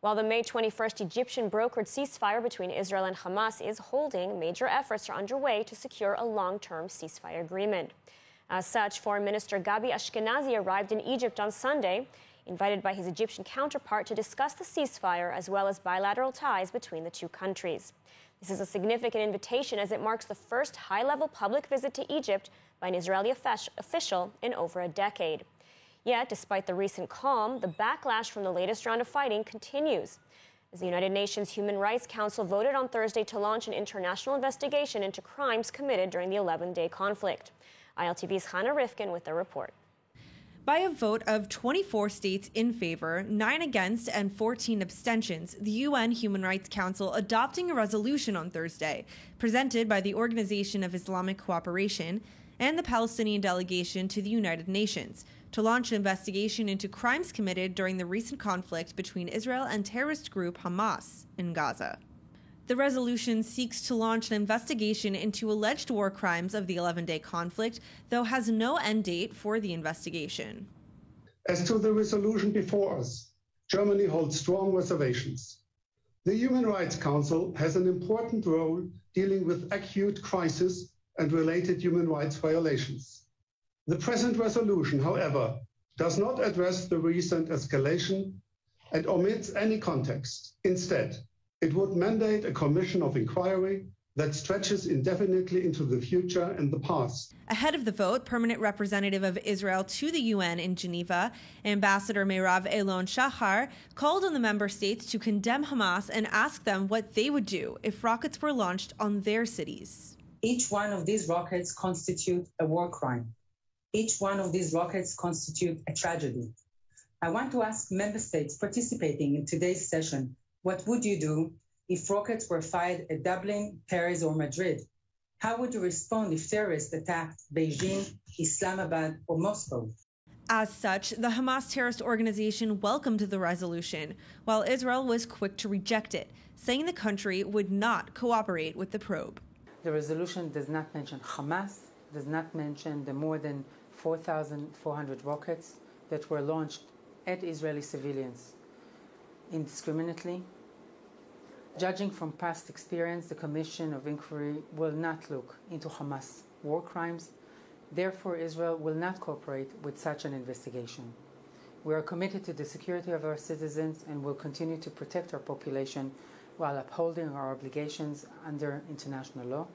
While the May 21st Egyptian-brokered ceasefire between Israel and Hamas is holding, major efforts are underway to secure a long-term ceasefire agreement. As such, Foreign Minister Gabi Ashkenazi arrived in Egypt on Sunday, invited by his Egyptian counterpart to discuss the ceasefire as well as bilateral ties between the two countries. This is a significant invitation as it marks the first high-level public visit to Egypt by an Israeli official in over a decade. Yet, despite the recent calm, the backlash from the latest round of fighting continues, as the United Nations Human Rights Council voted on Thursday to launch an international investigation into crimes committed during the 11-day conflict. ILTV's Hannah Rifkin with the report. By a vote of 24 states in favor, 9 against, and 14 abstentions, the UN Human Rights Council adopting a resolution on Thursday, presented by the Organization of Islamic Cooperation and the Palestinian delegation to the United Nations, to launch an investigation into crimes committed during the recent conflict between Israel and terrorist group Hamas in Gaza. The resolution seeks to launch an investigation into alleged war crimes of the 11-day conflict, though has no end date for the investigation. As to the resolution before us, Germany holds strong reservations. The Human Rights Council has an important role dealing with acute crisis and related human rights violations. The present resolution, however, does not address the recent escalation and omits any context. Instead, it would mandate a commission of inquiry that stretches indefinitely into the future and the past. Ahead of the vote, permanent representative of Israel to the UN in Geneva, Ambassador Meirav Eilon Shachar, called on the member states to condemn Hamas and ask them what they would do if rockets were launched on their cities. Each one of these rockets constitutes a war crime. Each one of these rockets constitutes a tragedy. I want to ask member states participating in today's session, what would you do if rockets were fired at Dublin, Paris, or Madrid? How would you respond if terrorists attacked Beijing, Islamabad, or Moscow? As such, the Hamas terrorist organization welcomed the resolution, while Israel was quick to reject it, saying the country would not cooperate with the probe. The resolution does not mention Hamas, does not mention the more than 4,400 rockets that were launched at Israeli civilians indiscriminately. Judging from past experience, the Commission of Inquiry will not look into Hamas war crimes. Therefore, Israel will not cooperate with such an investigation. We are committed to the security of our citizens and will continue to protect our population while upholding our obligations under international law.